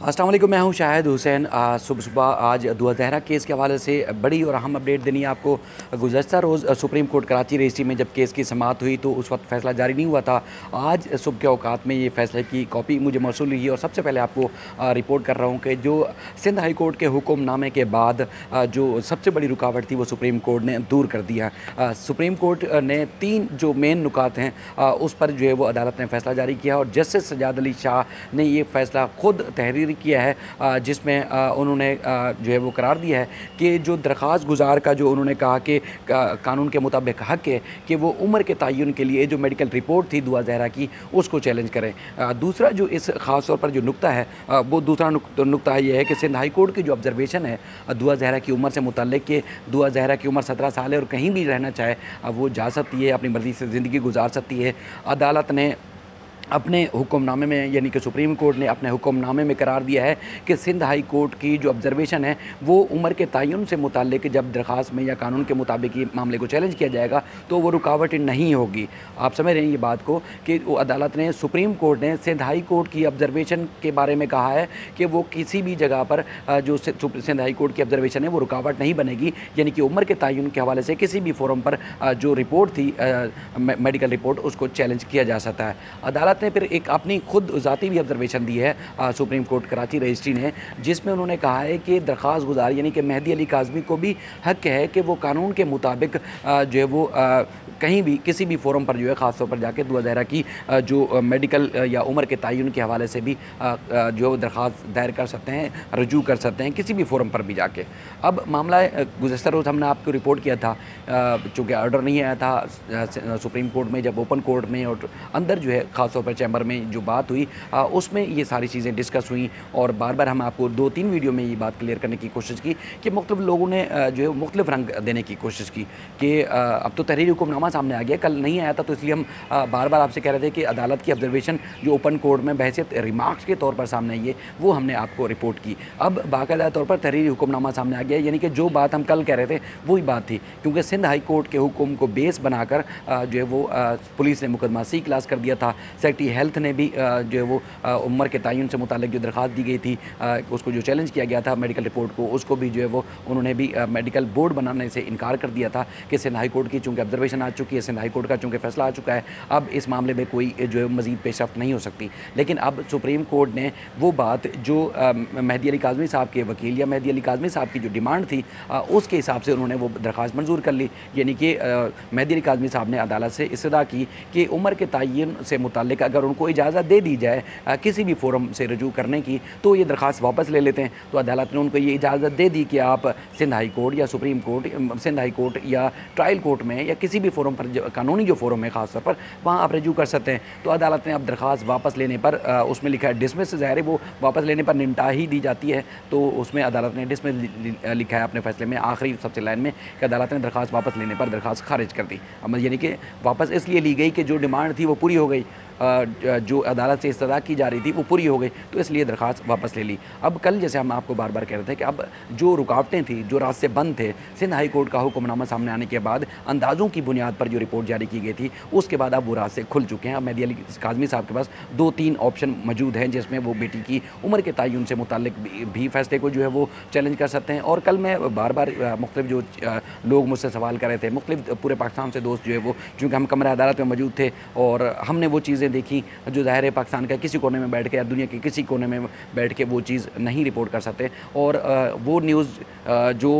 अस्सलाम वालेकुम, मैं हूं शाहिद हुसैन। सुबह सुबह आज दुआ ज़हरा केस के हवाले से बड़ी और अहम अपडेट देनी है आपको। गुज़श्ता रोज़ सुप्रीम कोर्ट कराची रजिस्ट्री में जब केस की समाअत हुई तो उस वक्त फ़ैसला जारी नहीं हुआ था। आज सुबह के औकात में ये फ़ैसले की कॉपी मुझे मौसूल हुई है और सबसे पहले आपको रिपोर्ट कर रहा हूँ कि जो सिंध हाई कोर्ट के हुक्मनामे के बाद जो सबसे बड़ी रुकावट थी वो सुप्रीम कोर्ट ने दूर कर दिया। सुप्रीम कोर्ट ने 3 जो मेन नुकात हैं उस पर जो है वो अदालत ने फ़ैसला जारी किया और जस्टिस सज्जाद अली शाह ने ये फ़ैसला ख़ुद तहरीर किया है, जिसमें उन्होंने जो है वो करार दिया है कि जो दरख्वास्त गुजार का जो उन्होंने कहा कि कानून के मुताबिक हक़ है कि वो उम्र के तयन के लिए जो मेडिकल रिपोर्ट थी दुआ ज़हरा की उसको चैलेंज करें। दूसरा जो इस ख़ास तौर पर जो नुक्ता है वो दूसरा नुक्ता ये है कि सिंध हाई कोर्ट की जो ऑब्जर्वेशन है दुआ ज़हरा की उम्र से मुतल्लिक कि दुआ ज़हरा की उम्र 17 साल है और कहीं भी रहना चाहे वो जा सकती है, अपनी मर्ज़ी से ज़िंदगी गुजार सकती है। अदालत ने अपने हुक्मनामे में यानी कि सुप्रीम कोर्ट ने अपने हुक्मनामे में करार दिया है कि सिंध हाई कोर्ट की जो ऑब्जर्वेशन है वो उम्र के तयन से मुताल्लिक जब दरख्वास्त में या कानून के मुताबिक ये मामले को चैलेंज किया जाएगा तो वो रुकावट नहीं होगी। आप समझ रहे हैं ये बात को कि वो अदालत ने सुप्रीम कोर्ट ने सिंध हाई कोर्ट की ऑब्जर्वेशन के बारे में कहा है कि वो किसी भी जगह पर जो सिंध हाई कोर्ट की ऑब्जर्वेशन है वो रुकावट नहीं बनेगी, यानी कि उम्र के तयन के हवाले से किसी भी फोरम पर जो रिपोर्ट थी मेडिकल रिपोर्ट उसको चैलेंज किया जा सकता है। अदालत ने फिर एक अपनी खुद ज़ाती भी ऑब्जर्वेशन दी है सुप्रीम कोर्ट कराची रजिस्ट्री ने, जिसमें उन्होंने कहा है कि दरख्वास्त गुजार यानी कि मेहदी अली काज़मी को भी हक़ है कि वो कानून के मुताबिक जो है वो कहीं भी किसी भी फोरम पर जो है ख़ास तौर पर जाके दुआ ज़हरा की जो मेडिकल या उम्र के तयन के हवाले से भी जो दरख्वास्त दायर कर सकते हैं, रजू कर सकते हैं किसी भी फोरम पर भी जाके। अब मामला गुज़श्ता रोज़ हमने आपको रिपोर्ट किया था, चूँकि ऑर्डर नहीं आया था सुप्रीम कोर्ट में, जब ओपन कोर्ट में और अंदर जो है ख़ास तौर पर चैम्बर में जो बात हुई उसमें ये सारी चीज़ें डिस्कस हुई और बार बार हम आपको 2-3 वीडियो में ये बात क्लियर करने की कोशिश की कि मुख्तलिफ लोगों ने जो है मुख्तलिफ रंग देने की कोशिश की कि अब तो तहरीरी हुक्मनामा सामने आ गया, कल नहीं आया था तो इसलिए हम बार बार आपसे कह रहे थे कि अदालत की ऑब्जर्वेशन जो ओपन कोर्ट में बहसियत रिमार्क्स के तौर पर सामने आई है वो हमने आपको रिपोर्ट की। अब बाकायदा तौर पर तहरीरी हुक्मनामा सामने आ गया, यानी कि जो बात हम कल कह रहे थे वही बात थी, क्योंकि सिंध हाई कोर्ट के हुक्म को बेस बनाकर जो है वो पुलिस ने मुकदमा C क्लास कर दिया था। सेक्रेटरी हेल्थ ने भी जो है वो उम्र के तयन से मुतालिक जो दरख्वास्त दी गई थी उसको जो चैलेंज किया गया था मेडिकल रिपोर्ट को, उसको भी जो है वो उन्होंने भी मेडिकल बोर्ड बनाने से इनकार कर दिया था कि सिंध हाई कोर्ट की चूँकि ऑब्जर्वेशन आ चुकी है, सिंध हाई कोर्ट का चूँकि फैसला आ चुका है, अब इस मामले में कोई जो है मज़ीद पेशरफ्त नहीं हो सकती। लेकिन अब सुप्रीम कोर्ट ने वो बात जो मेहदी अली काज़मी साहब के वकील या मेहदी अली काज़मी साहब की जो डिमांड थी उसके हिसाब से उन्होंने वो दरख्वास्त मंजूर कर ली, यानी कि मेहदी अली काज़मी साहब ने अदालत से इस्तदा की कि उम्र के तयन से मुतालिक अगर उनको इजाज़त दे दी जाए किसी भी फोरम से रजू करने की तो ये दरख्वास्त वापस ले लेते हैं। तो अदालत ने उनको ये इजाज़त दे दी कि आप सिंध हाई कोर्ट या supreme court, Sindh high court या ट्रायल कोर्ट में या किसी भी फोरम पर कानूनी जो फोरम है ख़ास तौर पर वहाँ आप रजू कर सकते हैं। तो अदालत ने अब दरख्वास्त वापस लेने पर उसमें लिखा है डिसमिस, ज़ाहिर है वो वापस लेने पर निमटा ही दी जाती है, तो उसमें अदालत ने डिसमिस लिखा है अपने फैसले में आखिरी सबसे लाइन में कि अदालत ने दरख्वास्त वापस लेने पर दरख्वास्त खारिज कर दी। अब यानी कि वापस इसलिए ली गई कि जो डिमांड थी वो पूरी हो गई, जो अदालत से इस्तदा की जा रही थी वो पूरी हो गई, तो इसलिए दरख्वास्त वापस ले ली। अब कल जैसे हम आपको बार बार कह रहे थे कि अब जो रुकावटें थी, जो रास्ते बंद थे, सिंध हाई कोर्ट का हुक्मनामा सामने आने के बाद अंदाज़ों की बुनियाद पर जो रिपोर्ट जारी की गई थी उसके बाद अब वो रास्ते खुल चुके हैं। अब मेहदी अली काज़मी साहब के पास 2-3 ऑप्शन मौजूद हैं, जिसमें वो बेटी की उम्र के तयन से मुताल्लिक भी फैसले को जो है वो चैलेंज कर सकते हैं। और कल मैं बार बार मुख्तलिफ जो लोग मुझसे सवाल कर रहे थे, मुख्तलिफ पूरे पाकिस्तान से दोस्त जो है वो, चूँकि हम कमरा अदालत में मौजूद थे और हमने वो चीज़ें देखी जो ज़ाहिर है पाकिस्तान का किसी कोने में बैठ के या दुनिया के किसी कोने में बैठ के वो चीज़ नहीं रिपोर्ट कर सकते, और वो न्यूज़ जो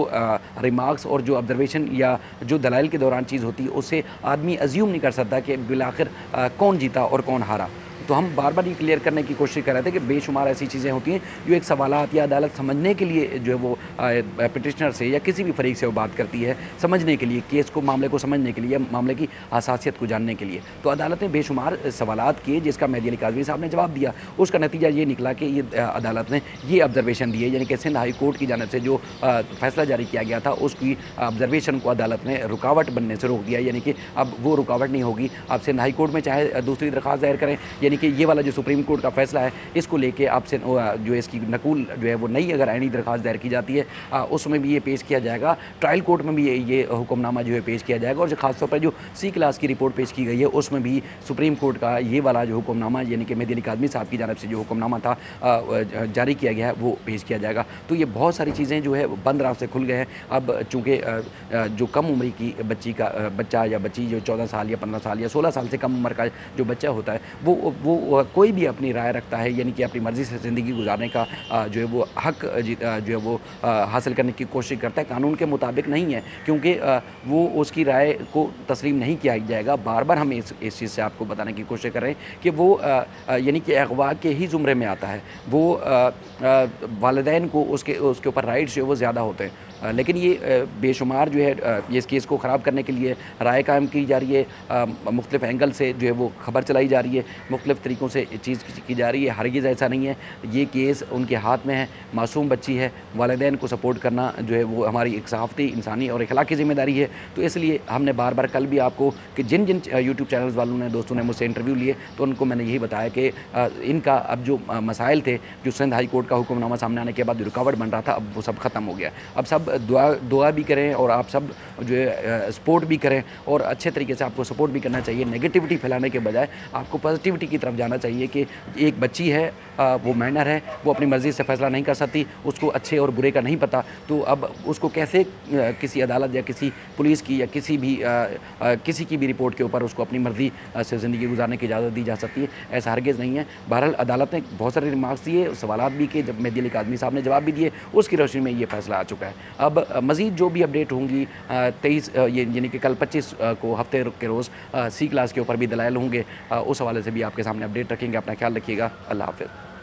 रिमार्क्स और जो ऑब्जर्वेशन या जो दलाइल के दौरान चीज़ होती है उससे आदमी अज्यूम नहीं कर सकता कि बिलाखिर कौन जीता और कौन हारा। तो हम बार बार ये क्लियर करने की कोशिश कर रहे थे कि बेशुमार ऐसी चीज़ें होती हैं जो एक सवालात या अदालत समझने के लिए जो है वो पिटिशनर से या किसी भी फरीक से वो बात करती है, समझने के लिए, केस को, मामले को समझने के लिए या मामले की हसासियत को जानने के लिए। तो अदालत ने बेशुमार सवालात किए जिसका मेहदी अली काज़मी साहब ने जवाब दिया। उसका नतीजा ये निकला कि ये अदालत ने ये ऑब्जर्वेशन दी है, यानी कि सिंध हाई कोर्ट की जानिब से जो फैसला जारी किया गया था उसकी ऑब्जर्वेशन को अदालत ने रुकावट बनने से रोक दिया, यानी कि अब वो रुकावट नहीं होगी। अब सिंध हाई कोर्ट में चाहे दूसरी दरख्वास्त दायर करें, यानी यानी कि ये वाला जो सुप्रीम कोर्ट का फैसला है, इसको लेके आपसे जो इसकी नकुल जो है वो नई अगर आईनी दरख्वास्त दायर की जाती है उसमें भी ये पेश किया जाएगा, ट्रायल कोर्ट में भी ये हुक्मनामा जो है पेश किया जाएगा। और जो खासतौर पर जो सी क्लास की रिपोर्ट पेश की गई है उसमें भी सुप्रीम कोर्ट का ये वाला जो हुक्मनामा यानी कि मेहदी अली काज़मी साहब की जानिब से जो हुक्मनामा था जारी किया गया है वो पेश किया जाएगा। तो ये बहुत सारी चीज़ें जो है बंद रास्ते खुल गए हैं। अब चूँकि जो कम उम्र की बच्चा या बच्ची जो 14 साल या 15 साल या 16 साल से कम उम्र का जो बच्चा होता है वो कोई भी अपनी राय रखता है, यानी कि अपनी मर्ज़ी से ज़िंदगी गुजारने का जो है वो हक जो है वो हासिल करने की कोशिश करता है। कानून के मुताबिक नहीं है, क्योंकि वो उसकी राय को तस्लीम नहीं किया जाएगा। बार बार हम इस चीज़ से आपको बताने की कोशिश कर रहे हैं कि वो यानी कि अगवा के ही ज़ुमरे में आता है। वो वालिदैन को उसके ऊपर राइट्स जो है वो ज़्यादा होते हैं, लेकिन ये बेशुमार जो है ये इस केस को ख़राब करने के लिए राय कायम की जा रही है, मुख्तलिफ़ एंगल से जो है वो ख़बर चलाई जा रही है, मुख्तलिफ़ तरीक़ों से चीज़ की जा रही है। हरगिज़ ऐसा नहीं है, ये केस उनके हाथ में है, मासूम बच्ची है, वालिदैन को सपोर्ट करना जो है वो हमारी एक सहाफ़ती, इंसानी और अखलाकी ज़िम्मेदारी है। तो इसलिए हमने बार बार कल भी आपको कि जिन जिन यूट्यूब चैनल्स वालों ने दोस्तों ने मुझसे इंटरव्यू लिए तो उनको मैंने यही बताया कि इनका अब जो मसाइल थे, जो सिंध हाई कोर्ट का हुक्मनामा सामने आने के बाद जो रुकावट बन रहा था, अब वो सब ख़त्म हो गया। अब सब दुआ भी करें और आप सब जो है सपोर्ट भी करें और अच्छे तरीके से आपको सपोर्ट भी करना चाहिए। नेगेटिविटी फैलाने के बजाय आपको पॉजिटिविटी की तरफ जाना चाहिए कि एक बच्ची है, वो माइनर है, वो अपनी मर्ज़ी से फ़ैसला नहीं कर सकती, उसको अच्छे और बुरे का नहीं पता, तो अब उसको कैसे किसी अदालत या किसी पुलिस की या किसी की भी रिपोर्ट के ऊपर उसको अपनी मर्ज़ी से ज़िंदगी गुजारने की इजाज़त दी जा सकती है? ऐसा हरगिज़ नहीं है। बहरहाल अदालत ने बहुत सारे रिमार्क्स दिए, सवालात भी किए, जब मेहदी अली काज़मी साहब ने जवाब भी दिए, उसकी रोशनी में ये फ़ैसला आ चुका है। अब मज़ीद जो भी अपडेट होंगी 23 यानी कि कल 25 को हफ्ते के रोज़ सी क्लास के ऊपर भी दलाइल होंगे, उस हवाले से भी आपके सामने अपडेट रखेंगे। अपना ख्याल रखिएगा। अल्लाह हाफ़िज़।